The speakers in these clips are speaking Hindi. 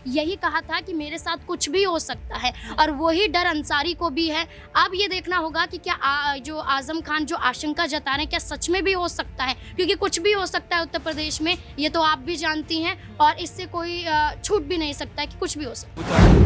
यही कहा था कि मेरे साथ कुछ भी हो सकता है, और वही डर अंसारी को भी है। अब ये देखना होगा कि क्या जो आज़म खान जो आशंका जता रहे हैं, क्या सच में भी हो सकता है? क्योंकि कुछ भी हो सकता है उत्तर प्रदेश में, ये तो आप भी जानती हैं, और इससे कोई छूट भी नहीं सकता है कि कुछ भी हो सकता है।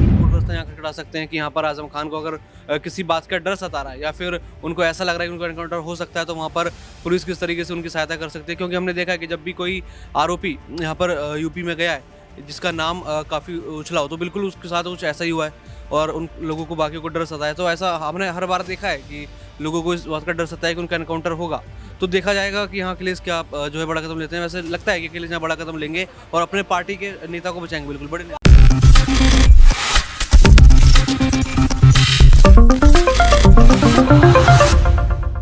यहाँ खड़खड़ा सकते हैं कि यहाँ पर आज़म खान को अगर किसी बात का डर सता रहा है या फिर उनको ऐसा लग रहा है कि उनको एनकाउंटर हो सकता है, तो वहाँ पर पुलिस किस तरीके से उनकी सहायता कर सकती है। क्योंकि हमने देखा है कि जब भी कोई आरोपी यहाँ पर यूपी में गया है जिसका नाम काफ़ी उछला हो, तो बिल्कुल उसके साथ कुछ ऐसा ही हुआ है और उन लोगों को बाकियों को डर सताया। तो ऐसा हमने हर बार देखा है कि लोगों को इस बात का डर सताया कि उनका एनकाउंटर होगा। तो देखा जाएगा कि यहाँ अखिलेश क्या जो है बड़ा कदम लेते हैं। वैसे लगता है कि अखिलेश यहाँ बड़ा कदम लेंगे और अपने पार्टी के नेता को बचाएंगे, बिल्कुल बड़े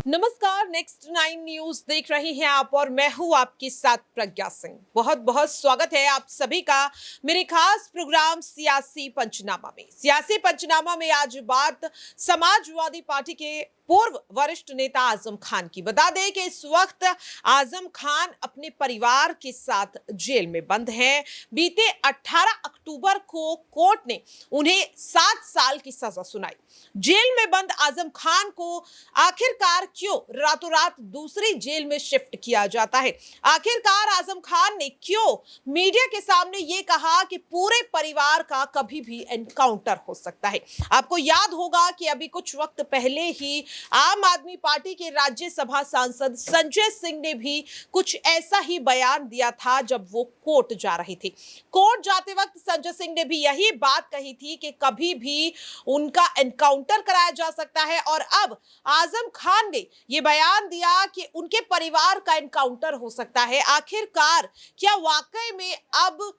नमस्कार, नेक्स्ट 9 न्यूज देख रही हैं आप और मैं हूं आपके साथ प्रज्ञा सिंह। बहुत बहुत स्वागत है आप सभी का मेरे खास प्रोग्राम सियासी पंचनामा में। सियासी पंचनामा में आज बात समाजवादी पार्टी के पूर्व वरिष्ठ नेता आजम खान की। बता दें कि इस वक्त आजम खान अपने परिवार के साथ जेल में बंद हैं। बीते 18 अक्टूबर को कोर्ट ने उन्हें 7 साल की सजा सुनाई। जेल में बंद आजम खान को आखिरकार क्यों रातों रात दूसरी जेल में शिफ्ट किया जाता है? आखिरकार आजम खान ने क्यों मीडिया के सामने ये कहा कि पूरे परिवार का कभी भी एनकाउंटर हो सकता है? आपको याद होगा कि अभी कुछ वक्त पहले ही आम आदमी पार्टी के राज्यसभा सांसद संजय सिंह ने भी कुछ ऐसा ही बयान दिया था जब वो कोर्ट जा रहे थे। कोर्ट जाते वक्त संजय सिंह ने भी यही बात कही थी कि कभी भी उनका एनकाउंटर कराया जा सकता है, और अब आजम खान ने यह बयान दिया कि उनके परिवार का एनकाउंटर हो सकता है। आखिरकार क्या वाकई में अब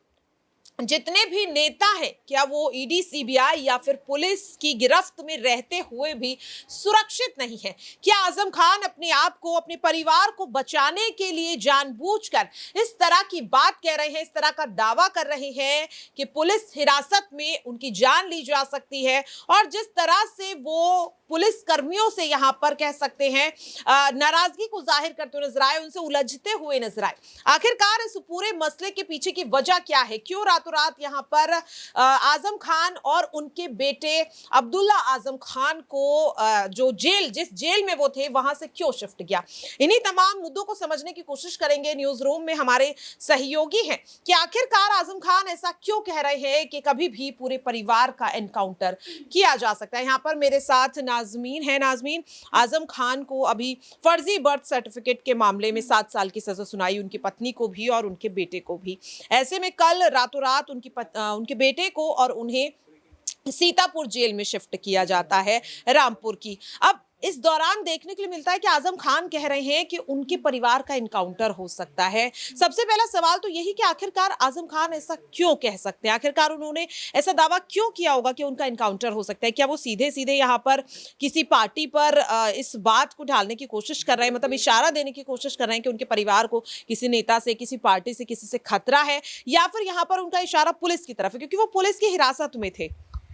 जितने भी नेता हैं, क्या वो ईडी, सीबीआई या फिर पुलिस की गिरफ्त में रहते हुए भी सुरक्षित नहीं है? क्या आजम खान अपने आप को, अपने परिवार को बचाने के लिए जानबूझकर इस तरह की बात कह रहे हैं, इस तरह का दावा कर रहे हैं कि पुलिस हिरासत में उनकी जान ली जा सकती है? और जिस तरह से वो पुलिस कर्मियों से यहाँ पर कह सकते हैं नाराजगी को जाहिर करते हुए नजर आए, उनसे उलझते हुए नजर आए, आखिरकार इस पूरे मसले के पीछे की वजह क्या है? क्यों रातों रात यहाँ पर आजम खान और उनके बेटे अब्दुल्ला आजम खान को जिस जेल में वो थे वहां से क्यों शिफ्ट किया? इन्हीं तमाम मुद्दों को समझने की कोशिश करेंगे। न्यूज रूम में हमारे सहयोगी हैं कि आखिरकार आजम खान ऐसा क्यों कह रहे हैं कि कभी भी पूरे परिवार का एनकाउंटर किया जा सकता है। यहाँ पर मेरे साथ नाजमीन है। नाजमीन, आजम खान को अभी फर्जी बर्थ सर्टिफिकेट के मामले में 7 साल की सजा सुनाई, उनकी पत्नी को भी और उनके बेटे को भी। ऐसे में कल रातों रात उनके बेटे को और उन्हें सीतापुर जेल में शिफ्ट किया जाता है, रामपुर की। अब इस दौरान देखने के लिए मिलता है कि आजम खान कह रहे हैं कि उनके परिवार का एनकाउंटर हो सकता है। सबसे पहला सवाल तो यही कि आखिरकार आजम खान ऐसा क्यों कह सकते हैं? आखिरकार उन्होंने ऐसा दावा क्यों किया होगा कि उनका एनकाउंटर हो सकता है? क्या वो सीधे सीधे यहाँ पर किसी पार्टी पर इस बात को ढालने की कोशिश कर रहे हैं, मतलब इशारा देने की कोशिश कर रहे हैं कि उनके परिवार को किसी नेता से, किसी पार्टी से, किसी से खतरा है, या फिर यहाँ पर उनका इशारा पुलिस की तरफ है क्योंकि वो पुलिस की हिरासत में थे?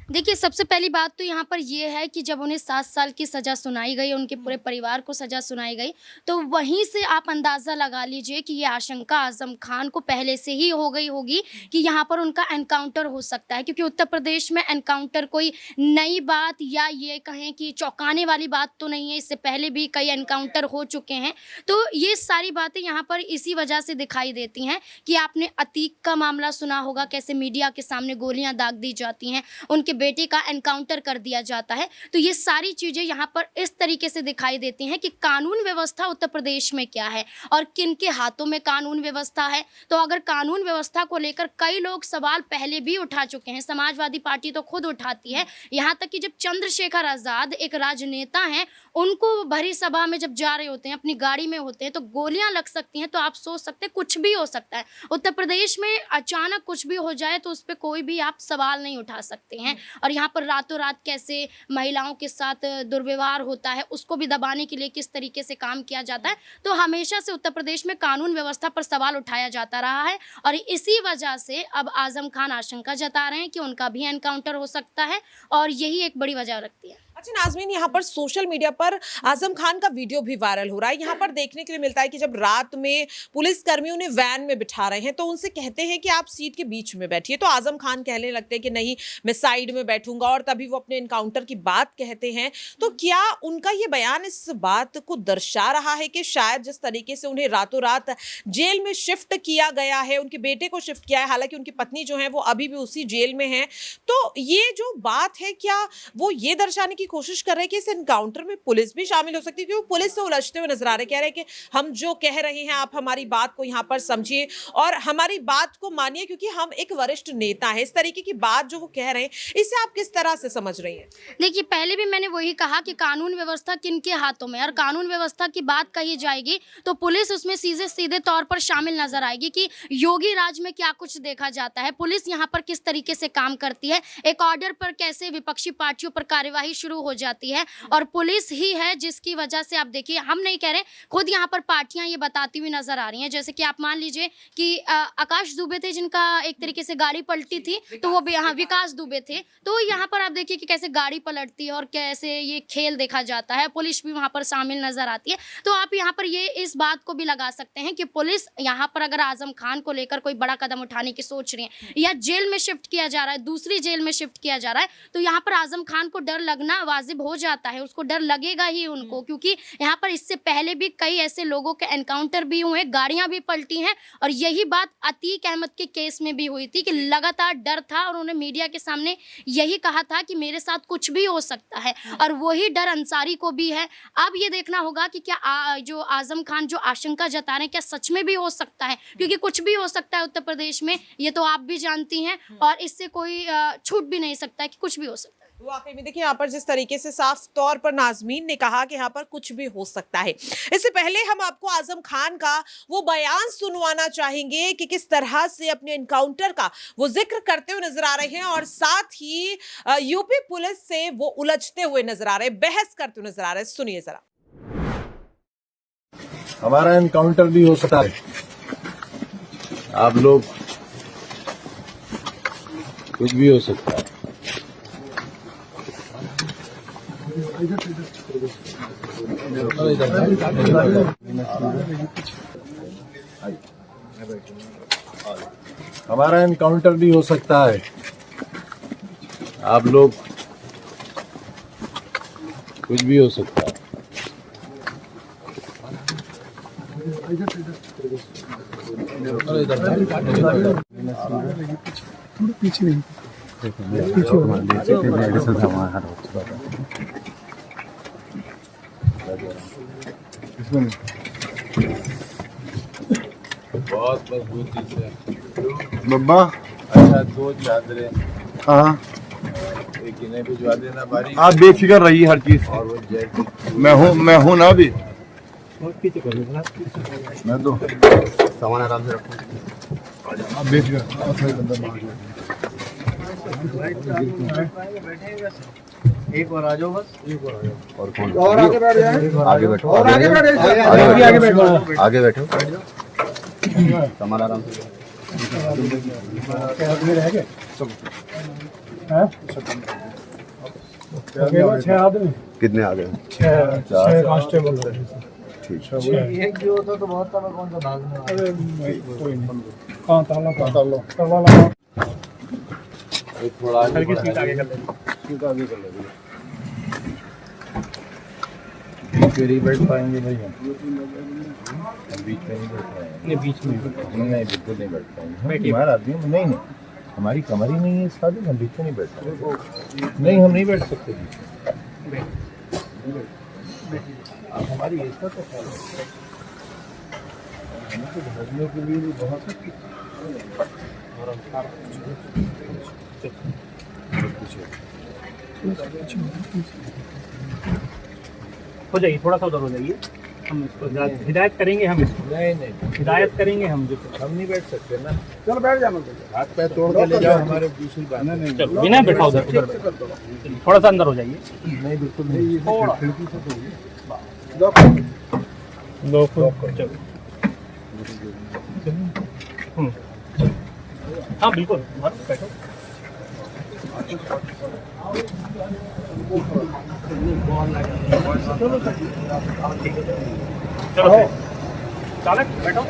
देखिए, सबसे पहली बात तो यहाँ पर ये है कि जब उन्हें 7 साल की सज़ा सुनाई गई, उनके पूरे परिवार को सज़ा सुनाई गई, तो वहीं से आप अंदाज़ा लगा लीजिए कि ये आशंका आज़म खान को पहले से ही हो गई होगी कि यहाँ पर उनका एनकाउंटर हो सकता है। क्योंकि उत्तर प्रदेश में एनकाउंटर कोई नई बात या ये कहें कि चौंकाने वाली बात तो नहीं है, इससे पहले भी कई एनकाउंटर हो चुके हैं। तो ये सारी बातें यहाँ पर इसी वजह से दिखाई देती हैं कि आपने अतीक का मामला सुना होगा, कैसे मीडिया के सामने गोलियाँ दाग दी जाती हैं, उनके बेटे का एनकाउंटर कर दिया जाता है। तो ये सारी चीजें यहाँ पर इस तरीके से दिखाई देती हैं कि कानून व्यवस्था उत्तर प्रदेश में क्या है और किन के हाथों में कानून व्यवस्था है। तो अगर कानून व्यवस्था को लेकर कई लोग सवाल पहले भी उठा चुके हैं, समाजवादी पार्टी तो खुद उठाती है, यहाँ तक कि जब चंद्रशेखर आजाद एक राजनेता हैं, उनको भरी सभा में जब जा रहे होते हैं, अपनी गाड़ी में होते हैं, तो गोलियां लग सकती हैं। तो आप सोच सकते हैं कुछ भी हो सकता है उत्तर प्रदेश में, अचानक कुछ भी हो जाए तो उस पर कोई भी आप सवाल नहीं उठा सकते हैं। और यहाँ पर रातों रात कैसे महिलाओं के साथ दुर्व्यवहार होता है, उसको भी दबाने के लिए किस तरीके से काम किया जाता है। तो हमेशा से उत्तर प्रदेश में कानून व्यवस्था पर सवाल उठाया जाता रहा है, और इसी वजह से अब आजम खान आशंका जता रहे हैं कि उनका भी एनकाउंटर हो सकता है, और यही एक बड़ी वजह रखती है। अच्छा नाज़मीन, यहाँ पर सोशल मीडिया पर आजम खान का वीडियो भी वायरल हो रहा है। यहाँ पर देखने के लिए मिलता है कि जब रात में पुलिस कर्मी उन्हें वैन में बिठा रहे हैं तो उनसे कहते हैं कि आप सीट के बीच में बैठिए, तो आजम खान कहने लगते हैं कि नहीं मैं साइड में बैठूंगा, और तभी वो अपने इनकाउंटर की बात कहते हैं। तो क्या उनका ये बयान इस बात को दर्शा रहा है कि शायद जिस तरीके से उन्हें रातों रात जेल में शिफ्ट किया गया है, उनके बेटे को शिफ्ट किया है, हालांकि उनकी पत्नी जो है वो अभी भी उसी जेल में है, तो ये जो बात है क्या वो ये दर्शाने की कोशिश कर रहे हैं कि इस एनकाउंटर में पुलिस भी शामिल हो सकती है? क्योंकि पुलिस से उलझते हुए नजर आ रहे हैं, कह रहे हैं कि हम जो कह रहे हैं आप हमारी बात को यहाँ पर समझिए और हमारी बात को मानिए, क्योंकि हम एक वरिष्ठ नेता है। इस तरीके की बात जो वो कह रहे हैं, इसे आप किस तरह से समझ रही हैं? देखिए, पहले भी मैंने वही कहा कि कानून व्यवस्था किनके हाथों में है, और कानून व्यवस्था की बात कही जाएगी तो पुलिस उसमें सीधे तौर पर शामिल नजर आएगी कि योगी राज में क्या कुछ देखा जाता है, पुलिस यहाँ पर किस तरीके से काम करती है, एक ऑर्डर पर कैसे विपक्षी पार्टियों पर कार्यवाही शुरू हो जाती है, और पुलिस ही है जिसकी वजह से आप देखिए, हम नहीं कह रहे, खुद यहाँ पर पार्टियां ये बताती हुई नजर आ रही हैं। जैसे कि आप मान लीजिए कि आकाश दुबे थे जिनका एक तरीके से गाड़ी पलटी थी, तो वो यहाँ विकास दुबे थे, तो यहाँ पर आप देखिए कि कैसे गाड़ी पलटती है और कैसे ये खेल देखा जाता है, पुलिस भी वहाँ पर शामिल नजर आती है। तो आप यहाँ पर ये इस बात को भी लगा सकते हैं कि पुलिस यहाँ पर अगर आजम खान को लेकर कोई बड़ा कदम उठाने की सोच रही है या जेल में शिफ्ट किया जा रहा है, दूसरी जेल में शिफ्ट किया जा रहा है, तो यहाँ पर आजम खान को डर लगना वाजिब हो जाता है, उसको डर लगेगा ही उनको, क्योंकि यहाँ पर इससे पहले भी कई ऐसे लोगों के एनकाउंटर भी हुए, गाड़ियां भी पलटी हैं, और यही बात अतीक अहमद के केस में भी हुई थी कि लगातार डर था और उन्होंने मीडिया के सामने यही कहा था कि मेरे साथ कुछ भी हो सकता है, और वही डर अंसारी को भी है। अब ये देखना होगा कि क्या जो आजम खान जो आशंका जता रहे हैं क्या सच में भी हो सकता है, क्योंकि कुछ भी हो सकता है उत्तर प्रदेश में, ये तो आप भी जानती हैं, और इससे कोई छूट भी नहीं सकता है कि कुछ भी हो सकता है। वाकई में देखिए, यहाँ पर जिस तरीके से साफ तौर पर नाज़मीन ने कहा कि यहाँ पर कुछ भी हो सकता है, इससे पहले हम आपको आजम खान का वो बयान सुनवाना चाहेंगे कि किस तरह से अपने एनकाउंटर का वो जिक्र करते हुए नजर आ रहे हैं, और साथ ही यूपी पुलिस से वो उलझते हुए नजर आ रहे हैं, बहस करते हुए नजर आ रहे हैं। सुनिए जरा। हमारा एनकाउंटर भी हो सकता है, आप लोग कुछ भी हो सकता है। हमारा एनकाउंटर भी हो सकता है, आप लोग कुछ भी हो सकता है। पीछे नहीं बहुत मजबूती से बब्बा। अच्छा, 2 चादरें हाँ, एक इन्हें भिजवा देना बारी, आप बेफिक्र रहिए हर चीज। और वो जैकेट मैं हूँ ना अभी। मैं तो सामान आराम से रखो। आप बेफिक्र। एक बार आ जाओ, बस एक बार आ जाओ। और कौन? और आगे बैठ जाए, आगे बैठो, और आगे बैठ जाए, आगे बैठो, आगे बैठो, सामान आराम से। आदमी रह गए, हैं? 6 आदमी, कितने आ गए? 6 कांस्टेबल। एक भी होता तो बहुत था, कौन सा भागने वाला? अरे कोई नहीं, कहाँ ताला लगा। एक थोड़ा आगे सीट आगे कर लेंगे, सीट आगे कर लेंगे। बीच में नहीं बैठ पाएंगे भाई, हम बीच में नहीं बैठ पाएंगे। नहीं बीच में नहीं, बिल्कुल नहीं बैठ पाएंगे। हमारा आदमी नहीं, हमारी कमर ही नहीं है इसका, हम बीच में नहीं बैठ सकते। नहीं, हम नहीं बैठ सकते बीच में। आप हमारी ऐसा तो ख्याल रखो, हमें तो भरने के लिए भी बहुत हो जाइए, थोड़ा सा उधर हो जाइए, हम इसको हिदायत करेंगे, हम इसको नहीं हिदायत करेंगे हम जो। हम नहीं बैठ सकते ना। चलो बैठ जाना, हाथ पैर तोड़ के ले जाओ, हमारे दूसरी बात नहीं। चलो बिना बैठा उधर थोड़ा सा अंदर हो जाइए, नहीं, बिल्कुल नहीं। थोड़ा खिड़की से तो चलो। हाँ बिल्कुल, बैठो। चलो चालक बैठो।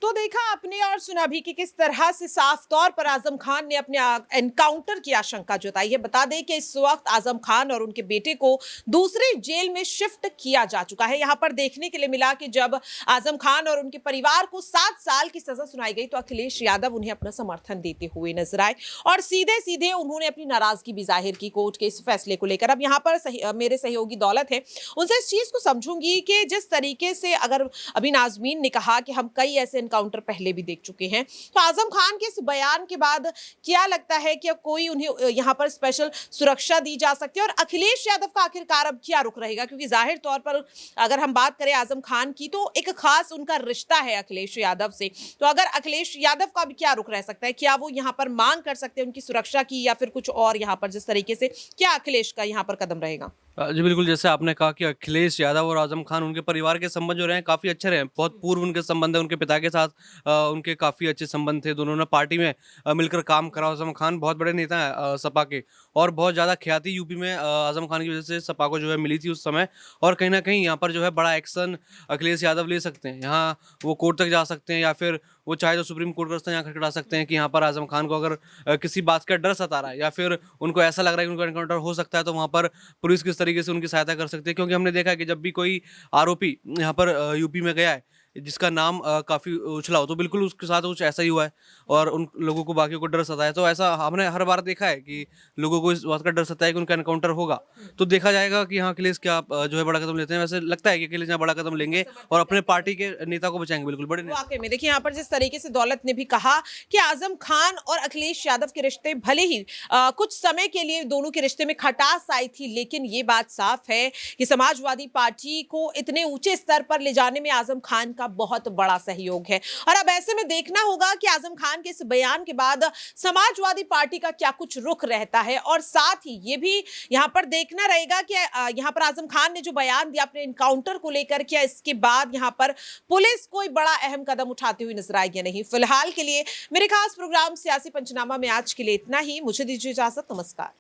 तो देखा आपने और सुना भी कि किस तरह से साफ तौर पर आजम खान ने अपने एनकाउंटर की आशंका जताई है। बता दें कि इस वक्त आजम खान और उनके बेटे को दूसरे जेल में शिफ्ट किया जा चुका है। यहां पर देखने के लिए मिला कि जब आजम खान और उनके परिवार को 7 साल की सजा सुनाई गई तो अखिलेश यादव उन्हें अपना समर्थन देते हुए नजर आए और सीधे सीधे उन्होंने अपनी नाराजगी भी जाहिर की कोर्ट के इस फैसले को लेकर। अब यहाँ पर मेरे सहयोगी दौलत है, उनसे इस चीज को समझूंगी कि जिस तरीके से अगर अभी नाजमीन ने कहा कि हम कई ऐसे एनकाउंटर पहले भी देख चुके हैं, तो आजम खान के इस बयान के बाद क्या लगता है कि अब कोई उन्हें यहाँ पर स्पेशल सुरक्षा दी जा सकती है और अखिलेश यादव का आखिरकार अब क्या रुख रहेगा? क्योंकि जाहिर तौर पर अगर हम बात करें आजम खान की तो एक खास उनका रिश्ता है अखिलेश यादव से, तो अगर अखिलेश यादव का भी क्या रुख रह सकता है? क्या वो यहाँ पर मांग कर सकते हैं उनकी सुरक्षा की या फिर कुछ और? यहाँ पर जिस तरीके से क्या अखिलेश का यहाँ पर कदम रहेगा? जी बिल्कुल, जैसे आपने कहा कि अखिलेश यादव और आज़म खान उनके परिवार के संबंध जो रहे हैं काफ़ी अच्छे रहे हैं। बहुत पूर्व उनके संबंध है, उनके पिता के साथ उनके काफ़ी अच्छे संबंध थे। दोनों ने पार्टी में मिलकर काम करा। आज़म खान बहुत बड़े नेता हैं सपा के और बहुत ज़्यादा ख्याति यूपी में आज़म खान की वजह से सपा को जो है मिली थी उस समय। और कहीं न कहीं यहाँ पर जो है बड़ा एक्शन अखिलेश यादव ले सकते हैं। यहाँ वो कोर्ट तक जा सकते हैं या फिर वो चाहे तो सुप्रीम कोर्ट का रास्ता यहाँ खटखटा सकते हैं कि यहाँ पर आज़म खान को अगर किसी बात का डर सता रहा है या फिर उनको ऐसा लग रहा है कि उनका एनकाउंटर हो सकता है, तो वहाँ पर पुलिस किस तरीके से उनकी सहायता कर सकती है। क्योंकि हमने देखा है कि जब भी कोई आरोपी यहाँ पर यूपी में गया है जिसका नाम काफ़ी उछला हो, तो बिल्कुल उसके साथ कुछ ऐसा ही हुआ है और उन लोगों को बाकियों को डर सताया है। तो ऐसा हमने हर बार देखा है कि लोगों को इस बात का डर सताया है कि उनका एनकाउंटर होगा। तो देखा जाएगा कि हाँ अखिलेश क्या जो है बड़ा कदम लेते हैं। वैसे लगता है कि अखिलेश यहाँ बड़ा कदम लेंगे और अपने पार्टी के नेता को बचाएंगे। बिल्कुल बड़े नेता। वाकई में देखिए यहाँ पर जिस तरीके से दौलत ने भी कहा कि आजम खान और अखिलेश यादव के रिश्ते भले ही कुछ समय के लिए दोनों के रिश्ते में खटास आई थी, लेकिन ये बात साफ है कि समाजवादी पार्टी को इतने ऊंचे स्तर पर ले जाने में आजम खान का बहुत बड़ा सहयोग है। और अब ऐसे में देखना होगा कि आजम खान के इस बयान के बाद समाजवादी पार्टी का क्या कुछ रुख रहता है और साथ ही ये भी यहाँ पर देखना रहेगा कि यहाँ पर आजम खान ने जो बयान दिया अपने एनकाउंटर को लेकर, क्या इसके बाद यहाँ पर पुलिस कोई बड़ा अहम कदम उठाती हुई नजर आएगी या नहीं। फिलहाल के लिए मेरे खास प्रोग्राम सियासी पंचनामा में आज के लिए इतना ही। मुझे दीजिए इजाजत। नमस्कार।